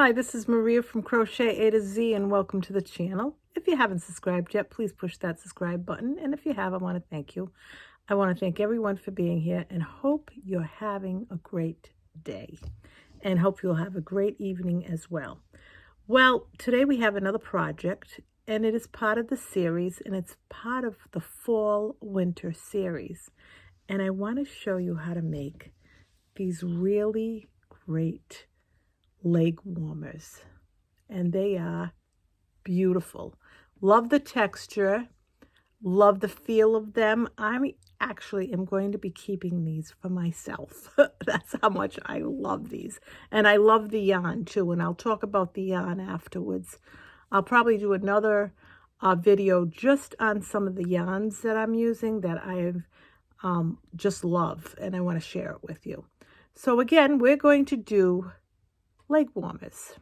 Hi, this is Maria from Crochet A to Z and welcome to the channel. If you haven't subscribed yet, please push that subscribe button. And if you have, I want to thank you. I want to thank everyone for being here and hope you're having a great day and hope you'll have a great evening as well. Well, today we have another project and it is part of the series and it's part of the fall winter series. And I want to show you how to make these really great leg warmers, and they are beautiful. Love the texture, love the feel of them. I actually am going to be keeping these for myself. That's how much I love these, and I love the yarn too, and I'll talk about the yarn afterwards. I'll probably do another video just on some of the yarns that I'm using that I just love, and I want to share it with you. So again, we're going to do leg warmers.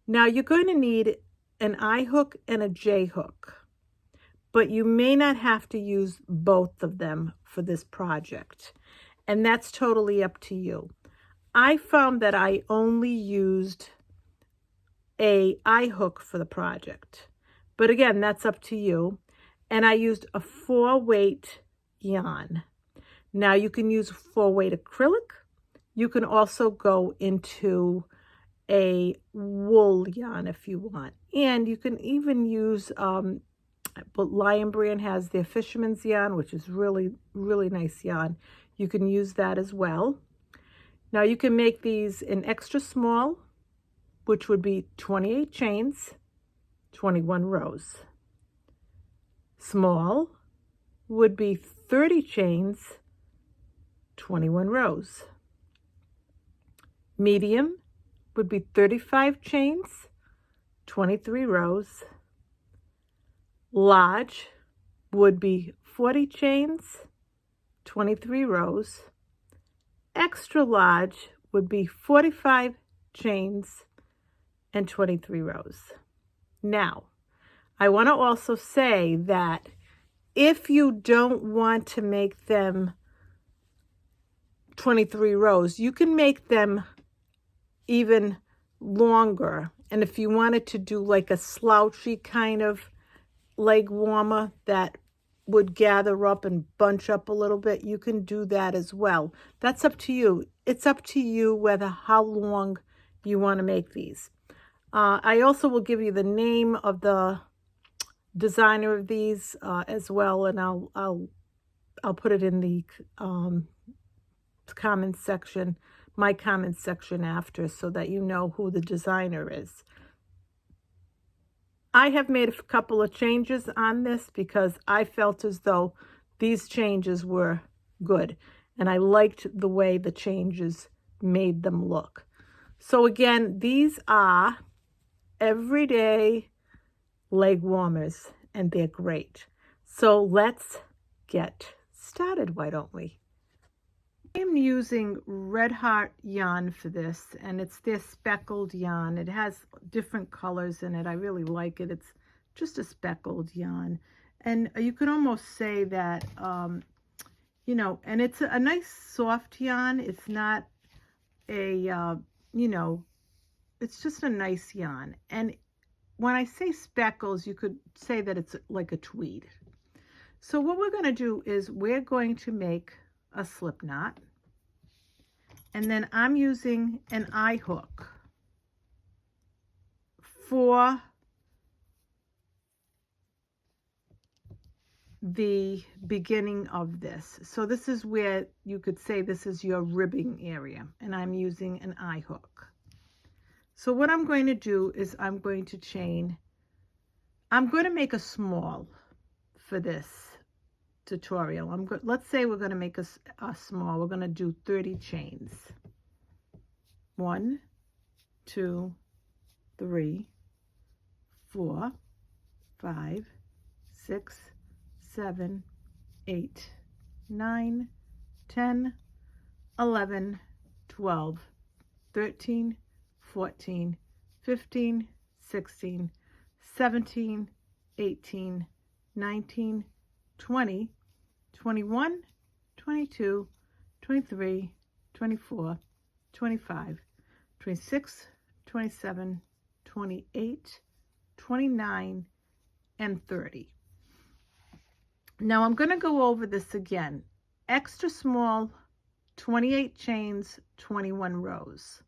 Now you're going to need an I hook and a J hook, but you may not have to use both of them for this project, and that's totally up to you. I found that I only used a I hook for the project, but again, that's up to you. And I used a 4-weight yarn. Now you can use 4-weight acrylic. You can also go into a wool yarn if you want, and you can even use but Lion Brand has their fisherman's yarn, which is really nice yarn. You can use that as well. Now you can make these in extra small, which would be 28 chains, 21 rows. Small would be 30 chains, 21 rows. Medium would be 35 chains, 23 rows. Large would be 40 chains, 23 rows. Extra large would be 45 chains and 23 rows. Now, I want to also say that if you don't want to make them 23 rows, you can make them even longer. And if you wanted to do like a slouchy kind of leg warmer that would gather up and bunch up a little bit, you can do that as well. That's up to you. It's up to you whether how long you want to make these. I also will give you the name of the designer of these as well, and I'll put it in the comments section, my comments section after, so that you know who the designer is. I have made a couple of changes on this because I felt as though these changes were good, and I liked the way the changes made them look. So again, these are everyday leg warmers, and they're great. So let's get started, why don't we? I'm using Red Heart yarn for this, and it's their speckled yarn. It has different colors in it. I really like it. It's just a speckled yarn, and you could almost say that you know, and it's a nice soft yarn. It's not a you know, it's just a nice yarn. And when I say speckles, you could say that it's like a tweed. So what we're going to do is we're going to make a slip knot, and then I'm using an I hook for the beginning of this. So this is where you could say this is your ribbing area, and I'm using an I hook. So what I'm going to do is I'm going to chain, I'm going to make a small for this tutorial. Let's say we're going to make a small. We're going to do 30 chains. 1, 2, 3, 4, 5, 6, 7, 8, 9, 10, 11, 12, 13, 14, 15, 16, 17, 18, 19, 20, 21, 22, 23, 24, 25, 26, 27, 28, 29, and 30. Now I'm going to go over this again. Extra small, 28 chains, 21 rows.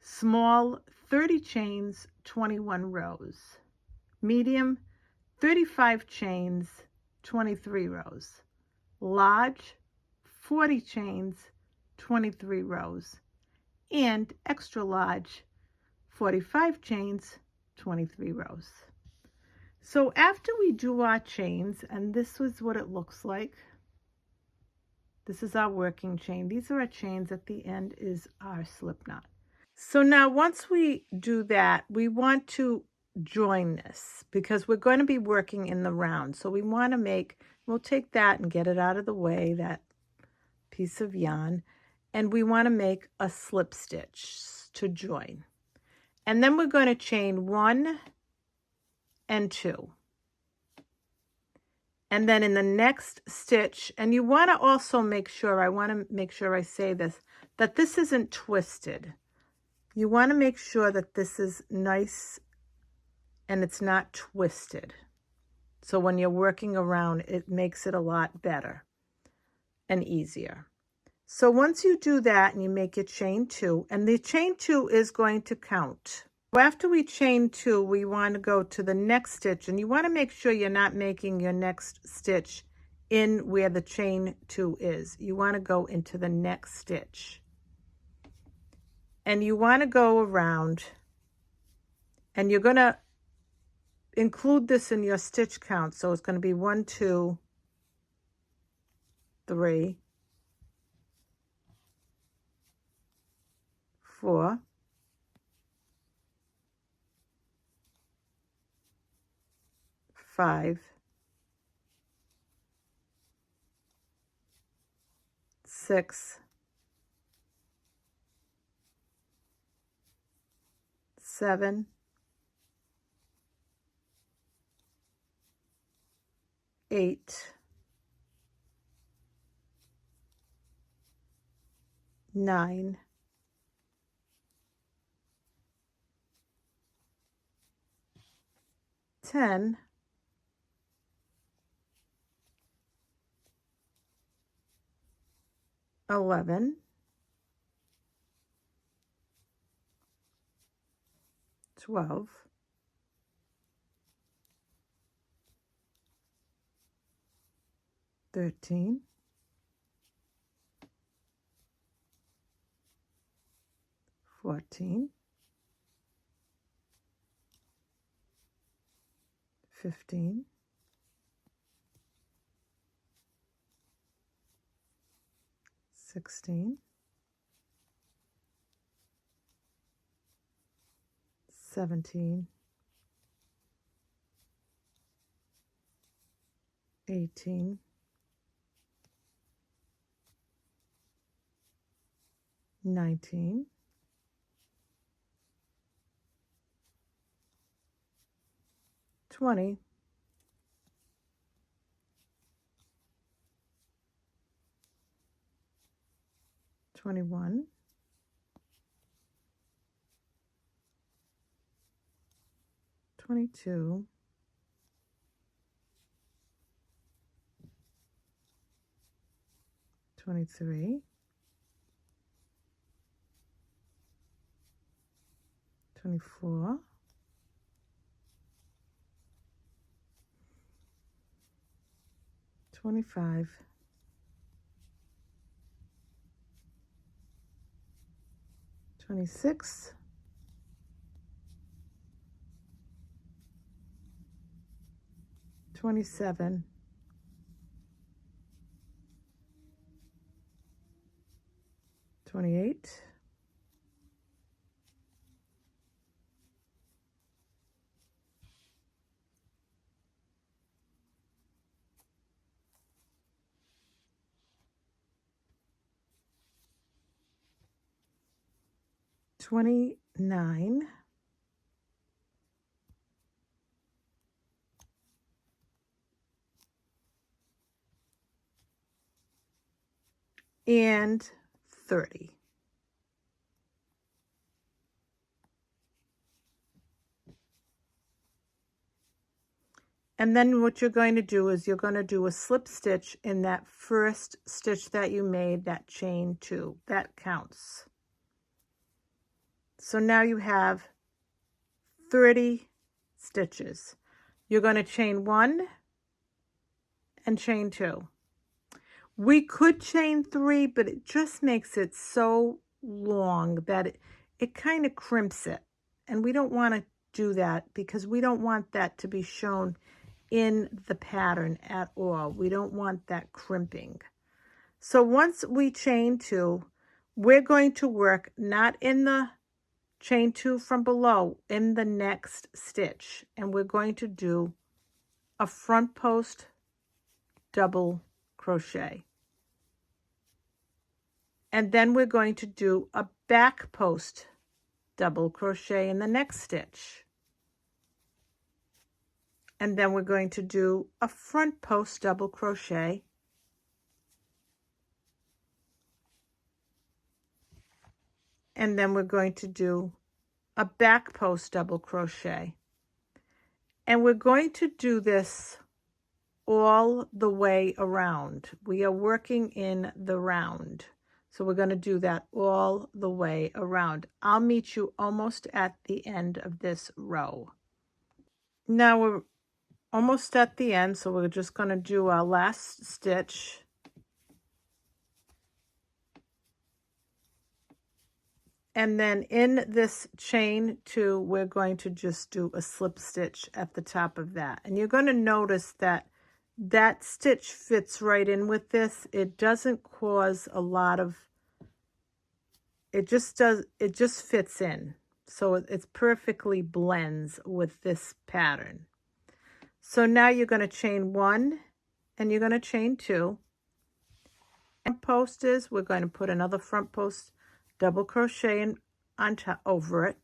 Small, 30 chains, 21 rows. Medium, 35 chains, 23 rows. Large, 40 chains, 23 rows. And extra large, 45 chains, 23 rows. So after we do our chains, and this was what it looks like. This is our working chain. These are our chains. At the end is our slip knot. So now once we do that, we want to join this because we're going to be working in the round. So we want to make, we'll take that and get it out of the way, that piece of yarn, and we want to make a slip stitch to join. And then we're going to chain 1 and 2. And then in the next stitch, and you want to also make sure, I want to make sure I say this, that this isn't twisted. You want to make sure that this is nice and it's not twisted. So when you're working around, it makes it a lot better and easier. So once you do that and you make your chain 2, and the chain 2 is going to count. After we chain 2, we want to go to the next stitch, and you want to make sure you're not making your next stitch in where the chain 2 is. You want to go into the next stitch. And you want to go around, and you're going to include this in your stitch count. So it's going to be 1, 2, 3, 4, 5, 6, 7, 8, 9, 10, 11, 12, 13, 14, 15, 16, 17, 18, 19, 20, 21, 22, 23, 24, 25, 26, 27, 28, 29, and 30. And then what you're going to do is you're going to do a slip stitch in that first stitch that you made, that chain 2. That counts. So now you have 30 stitches. You're going to chain 1 and chain 2. We could chain 3, but it just makes it so long that it kind of crimps it. And we don't want to do that because we don't want that to be shown in the pattern at all. We don't want that crimping. So once we chain 2, we're going to work not in the chain 2 from below, in the next stitch, and we're going to do a front post double crochet, and then we're going to do a back post double crochet in the next stitch, and then we're going to do a front post double crochet, and then we're going to do a back post double crochet. And we're going to do this all the way around. We are working in the round. So we're going to do that all the way around. I'll meet you almost at the end of this row. Now we're almost at the end, so we're just going to do our last stitch. And then in this chain 2, we're going to just do a slip stitch at the top of that. And you're going to notice that that stitch fits right in with this. It doesn't cause a lot of, it just fits in. So it perfectly blends with this pattern. So now you're going to chain 1 and you're going to chain 2. Front post is, we're going to put another front post double crochet in on top, over it,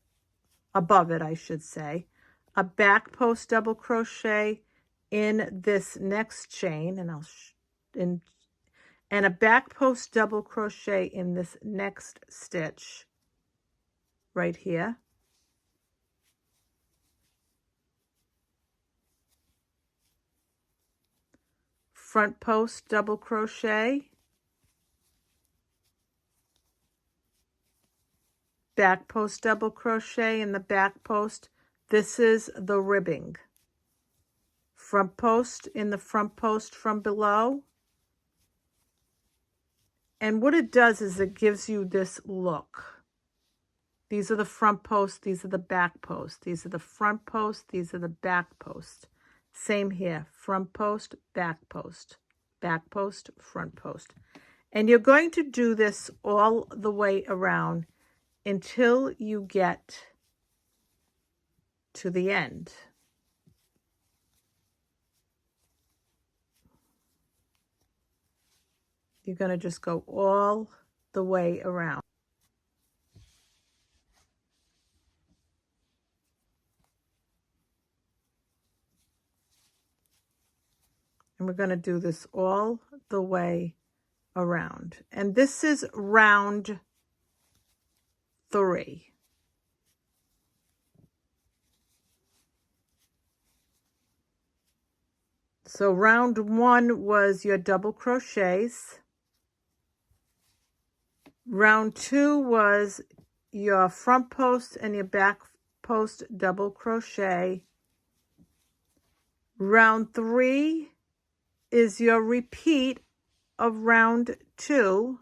above it I should say, a back post double crochet in this next chain, and a back post double crochet in this next stitch right here, front post double crochet, back post double crochet in the back post. This is the ribbing. Front post in the front post from below. And what it does is it gives you this look. These are the front posts, these are the back posts. These are the front posts, these are the back posts. Same here, front post, back post, front post. And you're going to do this all the way around until you get to the end. You're going to just go all the way around. And we're going to do this all the way around. And this is round 3. So round 1 was your double crochets. Round 2 was your front post and your back post double crochet. Round 3 is your repeat of round 2.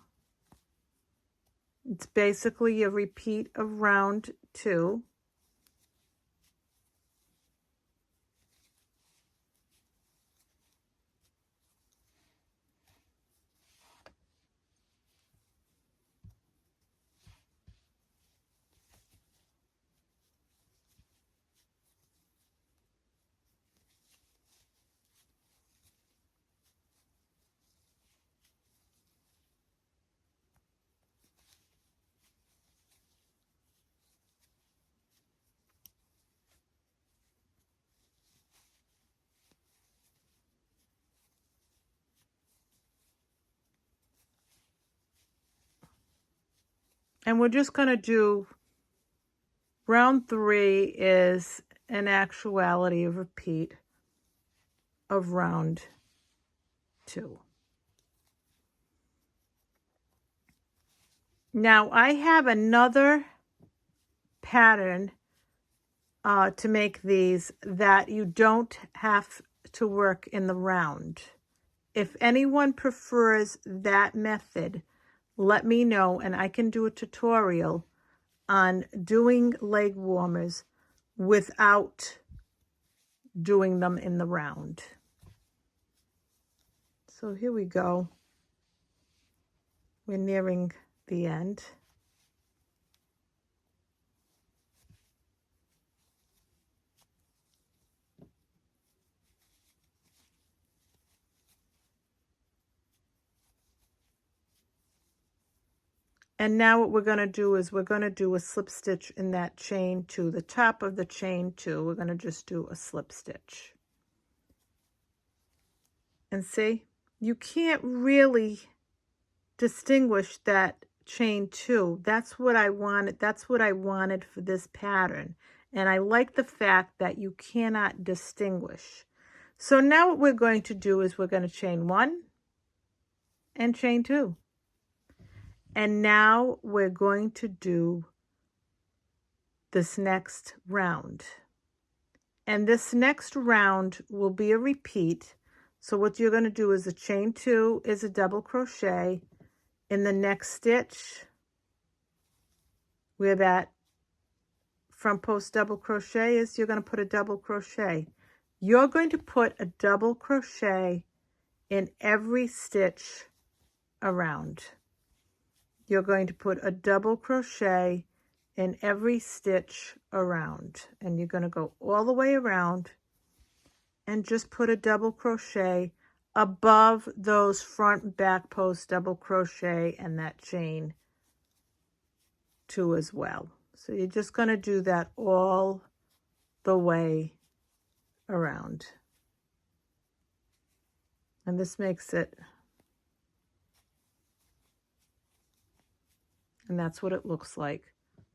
It's basically a repeat of round 2. And we're just going to do round 3 is an actuality of repeat. of round 2. Now I have another pattern to make these that you don't have to work in the round. If anyone prefers that method, let me know and I can do a tutorial on doing leg warmers without doing them in the round. So here we go. We're nearing the end. And now what we're going to do is we're going to do a slip stitch in that chain 2, the top of the chain 2. We're going to just do a slip stitch. And see, you can't really distinguish that chain 2. That's what I wanted. That's what I wanted for this pattern. And I like the fact that you cannot distinguish. So now what we're going to do is we're going to chain 1 and chain 2. And now we're going to do this next round. And this next round will be a repeat. So what you're going to do is a chain 2 is a double crochet in the next stitch where that front post double crochet is. You're going to put a double crochet. You're going to put a double crochet in every stitch around. You're going to put a double crochet in every stitch around, and you're going to go all the way around and just put a double crochet above those front and back post double crochet and that chain 2 as well. So you're just going to do that all the way around, and this makes it, and that's what it looks like.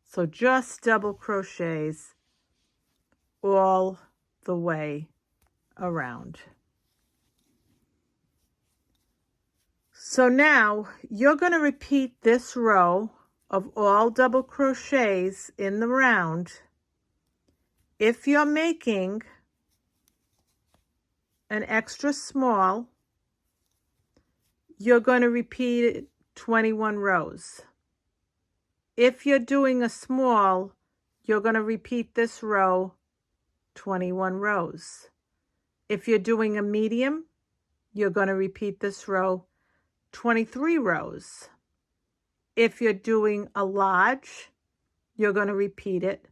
So just double crochets all the way around. So now you're going to repeat this row of all double crochets in the round. If you're making an extra small, you're going to repeat it 21 rows. If you're doing a small, you're going to repeat this row 21 rows. If you're doing a medium, you're going to repeat this row 23 rows. If you're doing a large, you're going to repeat it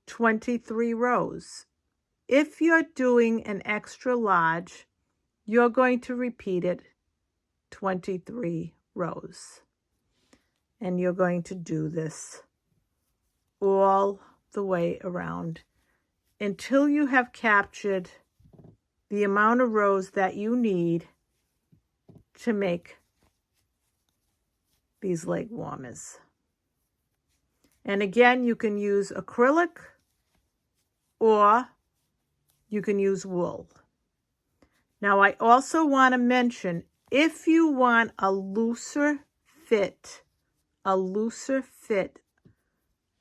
23 rows. If you're doing an extra large, you're going to repeat it 23 rows. And you're going to do this all the way around until you have captured the amount of rows that you need to make these leg warmers. And again, you can use acrylic or you can use wool. Now, I also want to mention, if you want a looser fit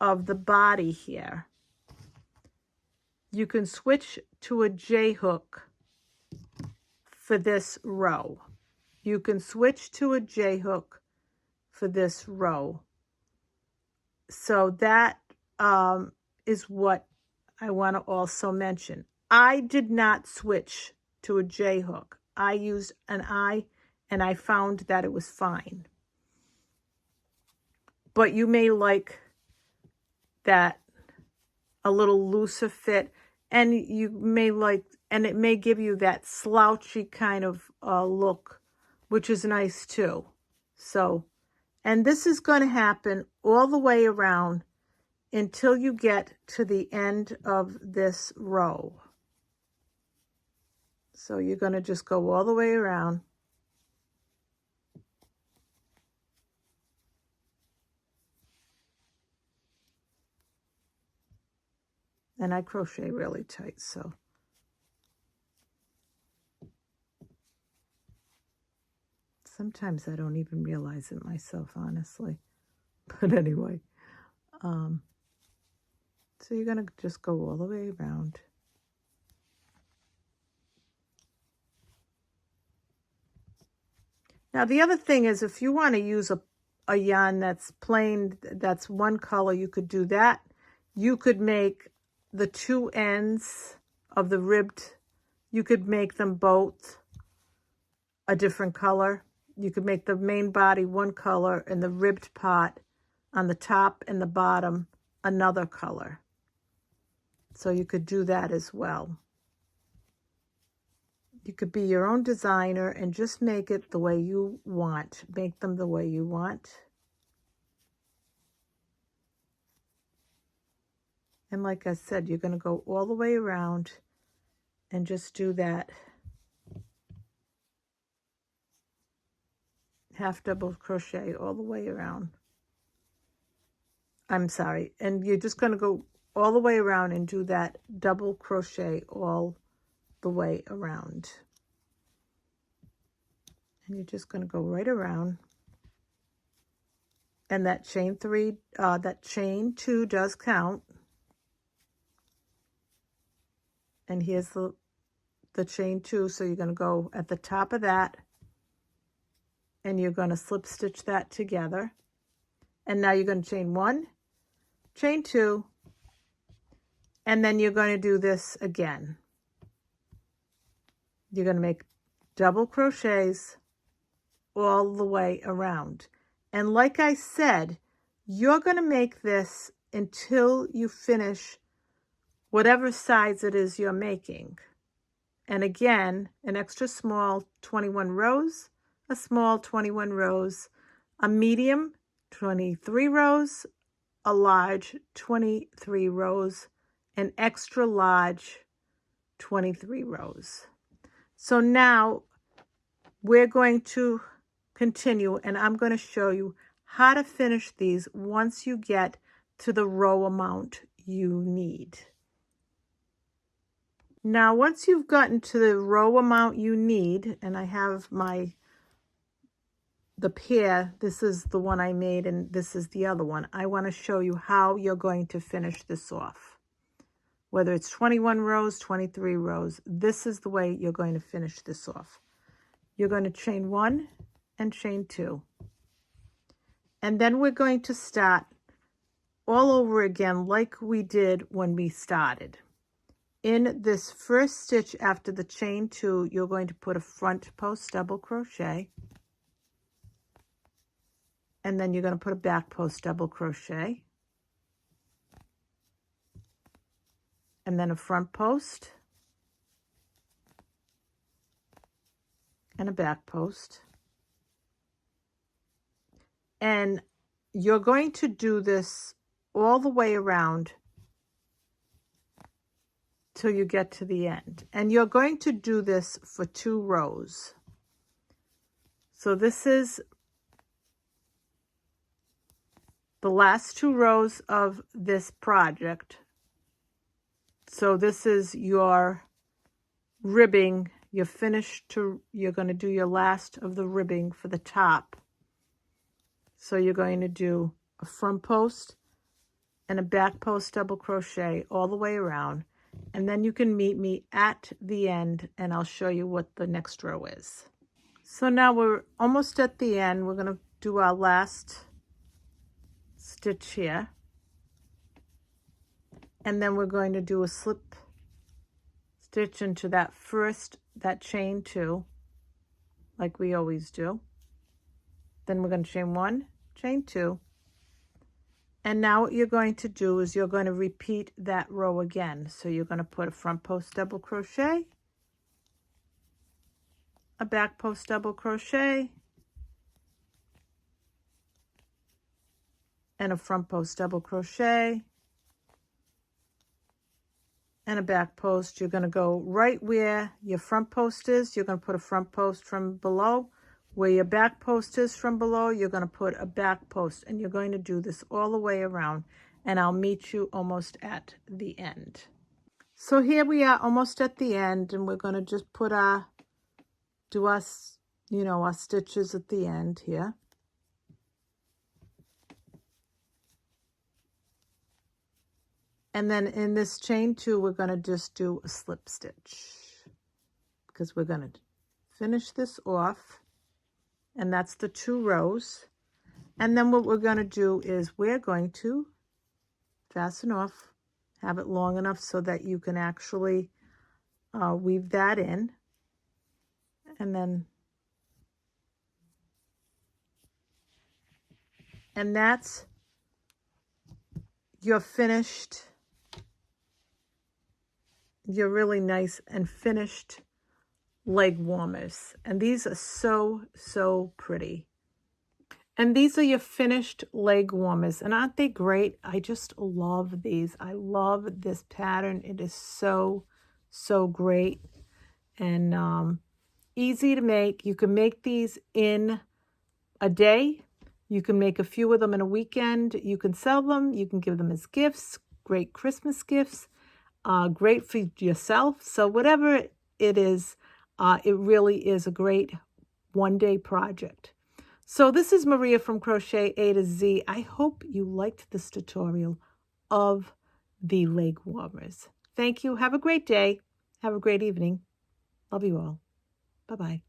of the body here, you can switch to a J-hook for this row. You can switch to a J-hook for this row. So that is what I want to also mention. I did not switch to a J-hook. I used an I, and I found that it was fine. But you may like that a little looser fit, and you may like, and it may give you that slouchy kind of look, which is nice too. So, and this is going to happen all the way around until you get to the end of this row. So you're going to just go all the way around. And I crochet really tight, so. Sometimes I don't even realize it myself, honestly. But anyway, so you're going to just go all the way around. Now, the other thing is, if you want to use a yarn that's plain, that's one color, you could do that. You could make the two ends of the ribbed, you could make them both a different color. You could make the main body one color and the ribbed part on the top and the bottom another color. So you could do that as well. You could be your own designer and just make it the way you want. Make them the way you want. And like I said, you're going to go all the way around and just do that half double crochet all the way around. I'm sorry. And you're just going to go all the way around and do that double crochet all the way around. And you're just going to go right around. And that chain two does count. And here's the chain two. So you're going to go at the top of that and you're going to slip stitch that together. And now you're going to chain one, chain two, and then you're going to do this again. You're going to make double crochets all the way around. And like I said, you're going to make this until you finish whatever size it is you're making. And again, an extra small 21 rows, a small 21 rows, a medium 23 rows, a large 23 rows, an extra large 23 rows. So now we're going to continue and I'm going to show you how to finish these once you get to the row amount you need. Now, once you've gotten to the row amount you need, and I have the pair, this is the one I made and this is the other one. I want to show you how you're going to finish this off. Whether it's 21 rows, 23 rows, this is the way you're going to finish this off. You're going to chain one and chain two. And then we're going to start all over again like we did when we started. In this first stitch after the chain two, you're going to put a front post double crochet. And then you're going to put a back post double crochet. And then a front post. And a back post. And you're going to do this all the way around till you get to the end. And you're going to do this for 2 rows. So this is the last 2 rows of this project. So this is your ribbing. You're finished you're going to do your last of the ribbing for the top. So you're going to do a front post and a back post double crochet all the way around. And then you can meet me at the end and I'll show you what the next row is. So now we're almost at the end. We're going to do our last stitch here. And then we're going to do a slip stitch into that chain two, like we always do. Then we're going to chain one, chain two. And now what you're going to do is you're going to repeat that row again. So you're going to put a front post double crochet, a back post double crochet, and a front post double crochet, and a back post. You're going to go right where your front post is. You're going to put a front post from below. Where your back post is from below, you're going to put a back post. And you're going to do this all the way around. And I'll meet you almost at the end. So here we are almost at the end. And we're going to just do our you know, our stitches at the end here. And then in this chain 2, we're going to just do a slip stitch because we're going to finish this off, and that's the 2 rows. And then what we're going to do is we're going to fasten off, have it long enough so that you can actually weave that in, and that's your finished, your really nice and finished leg warmers. And these are so, so pretty. And these are your finished leg warmers. And aren't they great? I just love these. I love this pattern. It is so, so great and easy to make. You can make these in a day. You can make a few of them in a weekend. You can sell them. You can give them as gifts, great Christmas gifts, great for yourself. So whatever it is, it really is a great one-day project. So this is Maria from Crochet A to Z. I hope you liked this tutorial of the leg warmers. Thank you. Have a great day. Have a great evening. Love you all. Bye-bye.